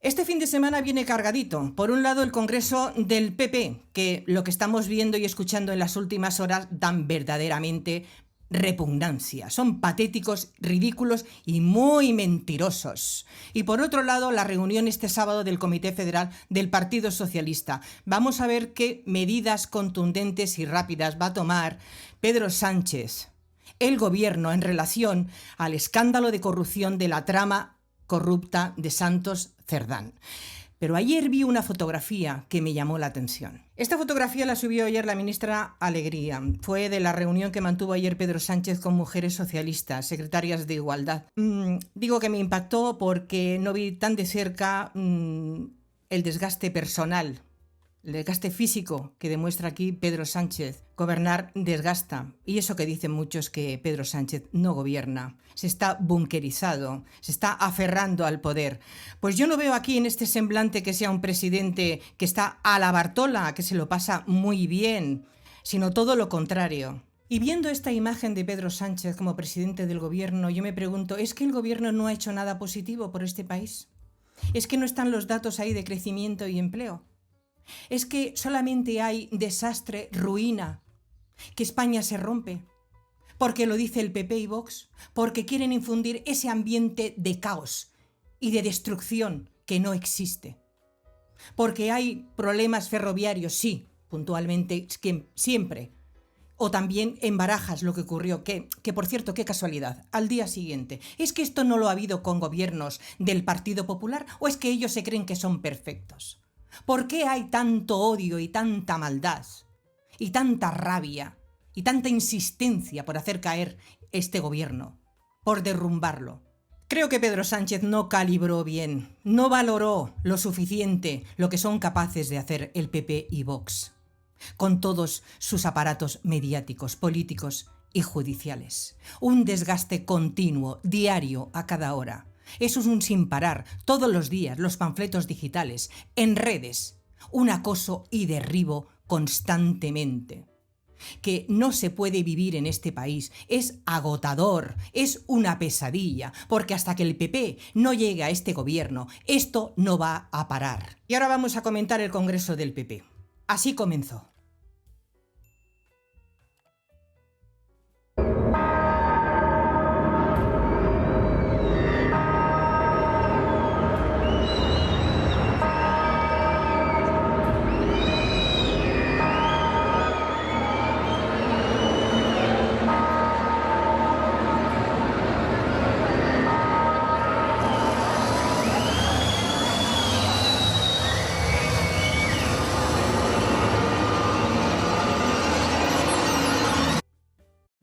Este fin de semana viene cargadito. Por un lado, el Congreso del PP, que lo que estamos viendo y escuchando en las últimas horas dan verdaderamente repugnancia. Son patéticos, ridículos y muy mentirosos. Y por otro lado, la reunión este sábado del Comité Federal del Partido Socialista. Vamos a ver qué medidas contundentes y rápidas va a tomar Pedro Sánchez, el gobierno, en relación al escándalo de corrupción de la trama corrupta de Santos Cerdán. Pero ayer vi una fotografía que me llamó la atención. Esta fotografía la subió ayer la ministra Alegría. Fue de la reunión que mantuvo ayer Pedro Sánchez con mujeres socialistas, secretarias de Igualdad. Digo que me impactó porque no vi tan de cerca el desgaste personal, el desgaste físico que demuestra aquí Pedro Sánchez. Gobernar desgasta. Y eso que dicen muchos, que Pedro Sánchez no gobierna. Se está bunkerizado, se está aferrando al poder. Pues yo no veo aquí en este semblante que sea un presidente que está a la Bartola, que se lo pasa muy bien, sino todo lo contrario. Y viendo esta imagen de Pedro Sánchez como presidente del gobierno, yo me pregunto, ¿es que el gobierno no ha hecho nada positivo por este país? ¿Es que no están los datos ahí de crecimiento y empleo? ¿Es que solamente hay desastre, ruina, que España se rompe? Porque lo dice el PP y Vox, porque quieren infundir ese ambiente de caos y de destrucción que no existe. Porque hay problemas ferroviarios, sí, puntualmente, siempre. O también en Barajas lo que ocurrió, que por cierto, qué casualidad, al día siguiente. ¿Es que esto no lo ha habido con gobiernos del Partido Popular o es que ellos se creen que son perfectos? ¿Por qué hay tanto odio y tanta maldad y tanta rabia y tanta insistencia por hacer caer este gobierno, por derrumbarlo? Creo que Pedro Sánchez no calibró bien, no valoró lo suficiente lo que son capaces de hacer el PP y Vox, con todos sus aparatos mediáticos, políticos y judiciales. Un desgaste continuo, diario, a cada hora. Eso es un sin parar, todos los días, los panfletos digitales, en redes, un acoso y derribo constantemente. Que no se puede vivir en este país, es agotador, es una pesadilla, porque hasta que el PP no llegue a este gobierno, esto no va a parar. Y ahora vamos a comentar el Congreso del PP. Así comenzó.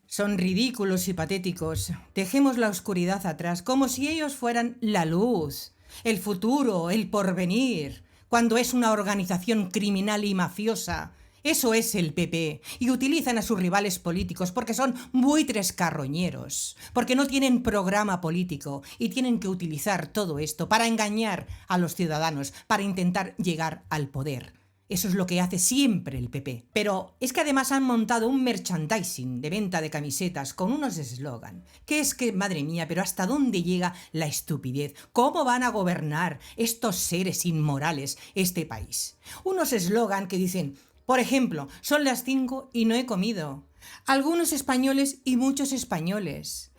Son ridículos y patéticos. Dejemos la oscuridad atrás, como si ellos fueran la luz, el futuro, el porvenir, cuando es una organización criminal y mafiosa. Eso es el PP, y utilizan a sus rivales políticos porque son buitres carroñeros, porque no tienen programa político y tienen que utilizar todo esto para engañar a los ciudadanos, para intentar llegar al poder. Eso es lo que hace siempre el PP. Pero es que además han montado un merchandising de venta de camisetas con unos eslogan. Que es que, madre mía, pero ¿hasta dónde llega la estupidez? ¿Cómo van a gobernar estos seres inmorales este país? Unos eslogan que dicen, por ejemplo, son las 5 y no he comido. Algunos españoles y muchos españoles.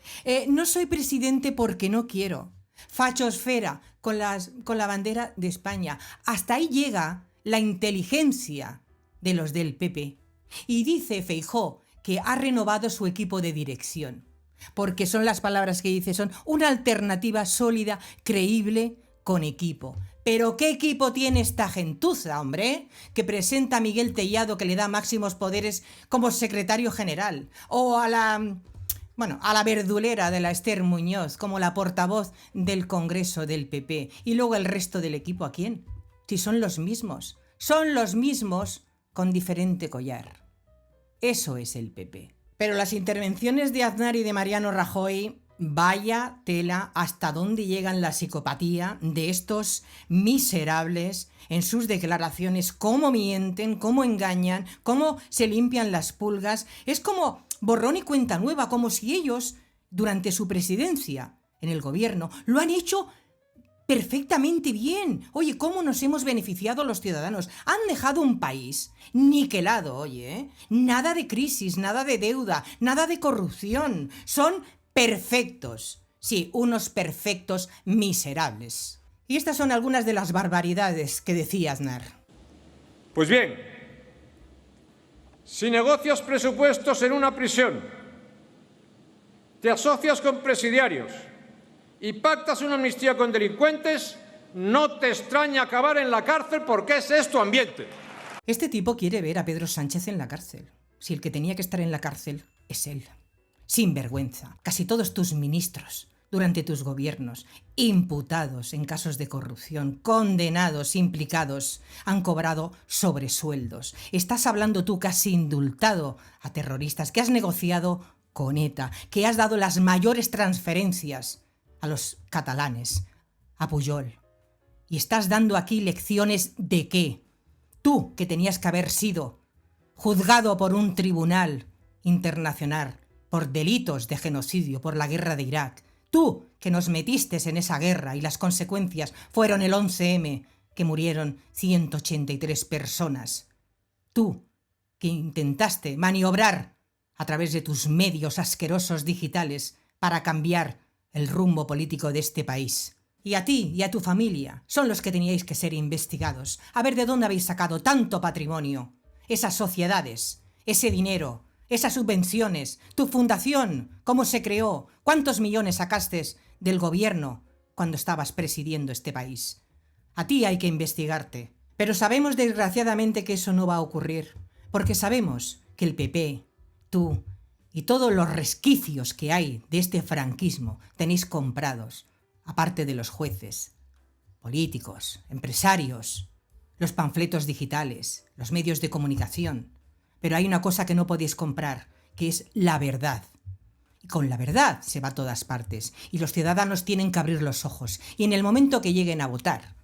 No soy presidente porque no quiero. Fachosfera con la bandera de España. Hasta ahí llega la inteligencia de los del PP. Y dice Feijóo que ha renovado su equipo de dirección, porque son las palabras que dice, son una alternativa sólida, creíble, con equipo. ¿Pero qué equipo tiene esta gentuza, hombre? Que presenta a Miguel Tellado, que le da máximos poderes como secretario general, o a la verdulera de la Esther Muñoz como la portavoz del Congreso del PP. Y luego el resto del equipo, ¿a quién? Si son los mismos con diferente collar. Eso es el PP. Pero las intervenciones de Aznar y de Mariano Rajoy, vaya tela hasta dónde llegan la psicopatía de estos miserables en sus declaraciones, cómo mienten, cómo engañan, cómo se limpian las pulgas. Es como borrón y cuenta nueva, como si ellos, durante su presidencia en el gobierno, lo han hecho perfectamente bien. Oye, ¿cómo nos hemos beneficiado los ciudadanos? Han dejado un país niquelado, oye, ¿eh? Nada de crisis, nada de deuda, nada de corrupción. Son perfectos. Sí, unos perfectos miserables. Y estas son algunas de las barbaridades que decía Aznar. Pues bien, si negocias presupuestos en una prisión, te asocias con presidiarios y pactas una amnistía con delincuentes, no te extraña acabar en la cárcel porque ese es tu ambiente. Este tipo quiere ver a Pedro Sánchez en la cárcel. Si el que tenía que estar en la cárcel es él. Sin vergüenza. Casi todos tus ministros, durante tus gobiernos, imputados en casos de corrupción, condenados, implicados, han cobrado sobresueldos. Estás hablando tú que has indultado a terroristas, que has negociado con ETA, que has dado las mayores transferencias a los catalanes, a Pujol. Y estás dando aquí lecciones de qué. Tú, que tenías que haber sido juzgado por un tribunal internacional por delitos de genocidio, por la guerra de Irak. Tú, que nos metiste en esa guerra y las consecuencias fueron el 11M, que murieron 183 personas. Tú, que intentaste maniobrar a través de tus medios asquerosos digitales para cambiar el rumbo político de este país. Y a ti y a tu familia son los que teníais que ser investigados. A ver de dónde habéis sacado tanto patrimonio. Esas sociedades, ese dinero, esas subvenciones, tu fundación, cómo se creó, cuántos millones sacaste del gobierno cuando estabas presidiendo este país. A ti hay que investigarte. Pero sabemos desgraciadamente que eso no va a ocurrir. Porque sabemos que el PP, tú y todos los resquicios que hay de este franquismo tenéis comprados, aparte de los jueces, políticos, empresarios, los panfletos digitales, los medios de comunicación. Pero hay una cosa que no podéis comprar, que es la verdad. Y con la verdad se va a todas partes. Y los ciudadanos tienen que abrir los ojos. Y en el momento que lleguen a votar,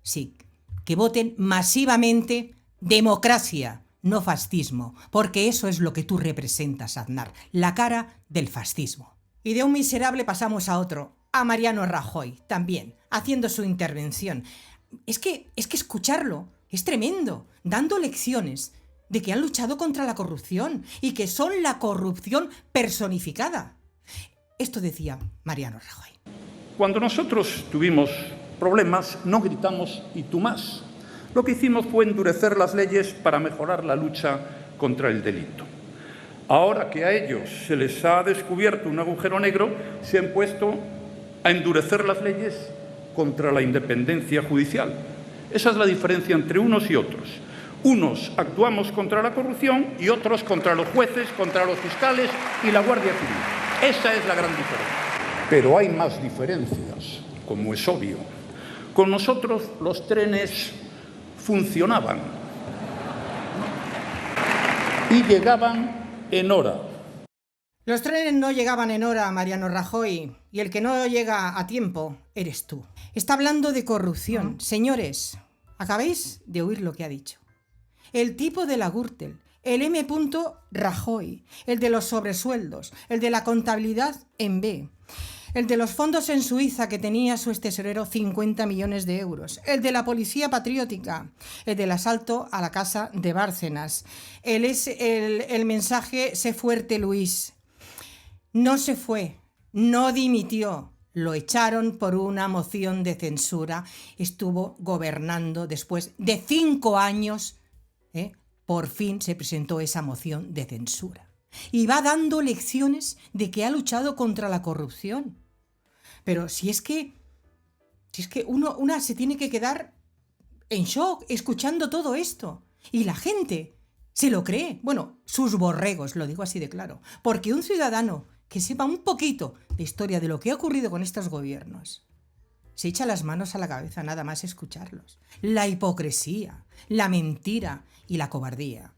sí, que voten masivamente democracia, no fascismo, porque eso es lo que tú representas, Aznar, la cara del fascismo. Y de un miserable pasamos a otro, a Mariano Rajoy, también, haciendo su intervención. Es que escucharlo es tremendo, dando lecciones de que han luchado contra la corrupción y que son la corrupción personificada. Esto decía Mariano Rajoy. Cuando nosotros tuvimos problemas, no gritamos "y tú más". Lo que hicimos fue endurecer las leyes para mejorar la lucha contra el delito. Ahora que a ellos se les ha descubierto un agujero negro, se han puesto a endurecer las leyes contra la independencia judicial. Esa es la diferencia entre unos y otros. Unos actuamos contra la corrupción y otros contra los jueces, contra los fiscales y la Guardia Civil. Esa es la gran diferencia. Pero hay más diferencias, como es obvio. Con nosotros los trenes funcionaban y llegaban en hora. Los trenes no llegaban en hora, Mariano Rajoy, y el que no llega a tiempo eres tú. Está hablando de corrupción. Señores, acabáis de oír lo que ha dicho. El tipo de la Gürtel, el M. Rajoy, el de los sobresueldos, el de la contabilidad en B, el de los fondos en Suiza que tenía su tesorero 50 millones de euros, el de la policía patriótica, el del asalto a la casa de Bárcenas, el mensaje "sé fuerte, Luis". No se fue, no dimitió, lo echaron por una moción de censura, estuvo gobernando después de 5 años, por fin se presentó esa moción de censura. Y va dando lecciones de que ha luchado contra la corrupción. Pero si es que una se tiene que quedar en shock escuchando todo esto. Y la gente se lo cree. Bueno, sus borregos, lo digo así de claro. Porque un ciudadano que sepa un poquito de historia de lo que ha ocurrido con estos gobiernos se echa las manos a la cabeza nada más escucharlos. La hipocresía, la mentira y la cobardía.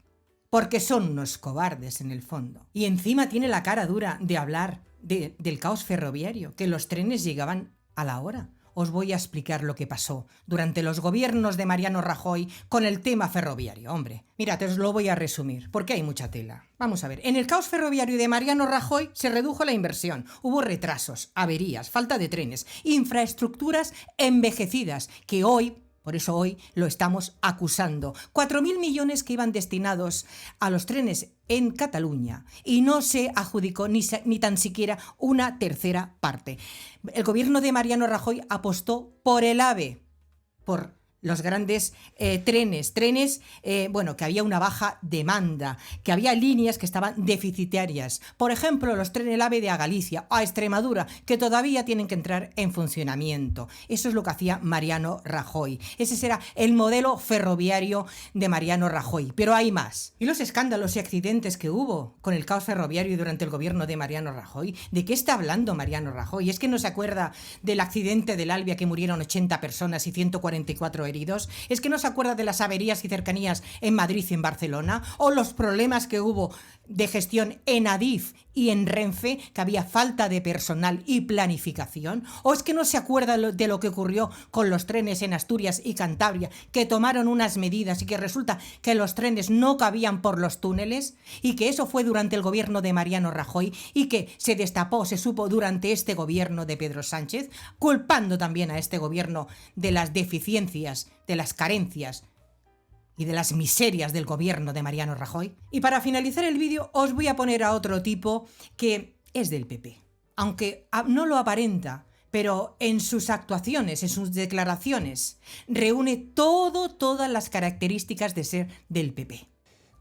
Porque son unos cobardes en el fondo. Y encima tiene la cara dura de hablar del caos ferroviario, que los trenes llegaban a la hora. os voy a explicar lo que pasó durante los gobiernos de Mariano Rajoy con el tema ferroviario. Hombre, mirad, os lo voy a resumir, porque hay mucha tela. Vamos a ver, en el caos ferroviario de Mariano Rajoy se redujo la inversión, hubo retrasos, averías, falta de trenes, infraestructuras envejecidas, que hoy... Por eso hoy lo estamos acusando. 4.000 millones que iban destinados a los trenes en Cataluña y no se adjudicó ni tan siquiera una tercera parte. El gobierno de Mariano Rajoy apostó por el AVE, por los grandes trenes, que había una baja demanda, que había líneas que estaban deficitarias. Por ejemplo, los trenes el AVE de a Galicia, a Extremadura, que todavía tienen que entrar en funcionamiento. Eso es lo que hacía Mariano Rajoy. Ese será el modelo ferroviario de Mariano Rajoy. Pero hay más. ¿Y los escándalos y accidentes que hubo con el caos ferroviario durante el gobierno de Mariano Rajoy? ¿De qué está hablando Mariano Rajoy? ¿Es que no se acuerda del accidente del Albia que murieron 80 personas y 144 heridos? ¿Es que no se acuerda de las averías y cercanías en Madrid y en Barcelona? ¿O los problemas que hubo de gestión en Adif y en Renfe, que había falta de personal y planificación? ¿O es que no se acuerda de lo que ocurrió con los trenes en Asturias y Cantabria, que tomaron unas medidas y que resulta que los trenes no cabían por los túneles? Y que eso fue durante el gobierno de Mariano Rajoy y que se destapó, se supo durante este gobierno de Pedro Sánchez, culpando también a este gobierno de las deficiencias, de las carencias y de las miserias del gobierno de Mariano Rajoy. Y para finalizar el vídeo os voy a poner a otro tipo que es del PP. Aunque no lo aparenta, pero en sus actuaciones, en sus declaraciones, reúne todas las características de ser del PP.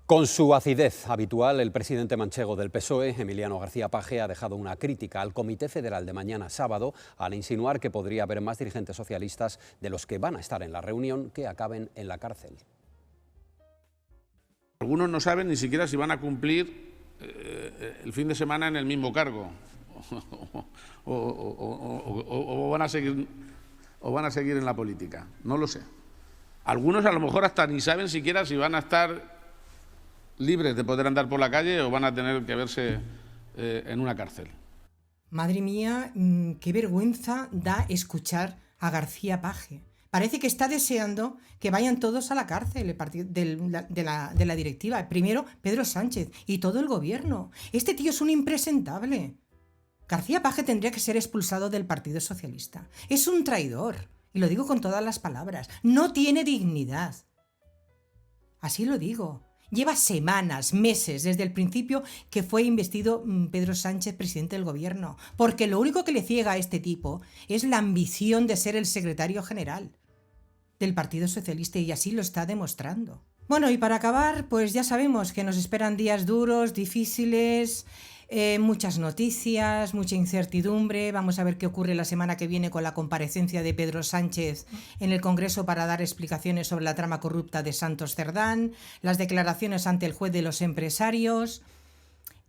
Con su acidez habitual, el presidente manchego del PSOE, Emiliano García Paje, ha dejado una crítica al Comité Federal de mañana sábado al insinuar que podría haber más dirigentes socialistas de los que van a estar en la reunión que acaben en la cárcel. Algunos no saben ni siquiera si van a cumplir el fin de semana en el mismo cargo o van a seguir en la política. No lo sé. Algunos a lo mejor hasta ni saben siquiera si van a estar libres de poder andar por la calle o van a tener que verse en una cárcel. Madre mía, qué vergüenza da escuchar a García Paje. Parece que está deseando que vayan todos a la cárcel de la directiva. Primero Pedro Sánchez y todo el gobierno. Este tío es un impresentable. García Paje tendría que ser expulsado del Partido Socialista. Es un traidor. Y lo digo con todas las palabras. No tiene dignidad. Así lo digo. Lleva semanas, meses, desde el principio que fue investido Pedro Sánchez presidente del gobierno, porque lo único que le ciega a este tipo es la ambición de ser el secretario general del Partido Socialista y así lo está demostrando. Bueno, y para acabar, pues ya sabemos que nos esperan días duros, difíciles, muchas noticias, mucha incertidumbre. Vamos a ver qué ocurre la semana que viene con la comparecencia de Pedro Sánchez en el Congreso para dar explicaciones sobre la trama corrupta de Santos Cerdán, las declaraciones ante el juez de los empresarios.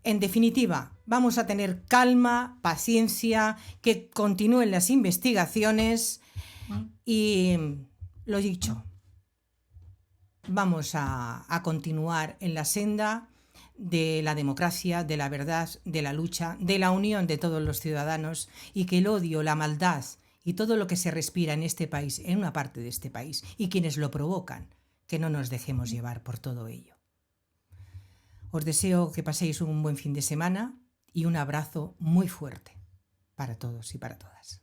En definitiva, vamos a tener calma, paciencia, que continúen las investigaciones y lo dicho, vamos a continuar en la senda de la democracia, de la verdad, de la lucha, de la unión de todos los ciudadanos y que el odio, la maldad y todo lo que se respira en este país, en una parte de este país, y quienes lo provocan, que no nos dejemos llevar por todo ello. Os deseo que paséis un buen fin de semana y un abrazo muy fuerte para todos y para todas.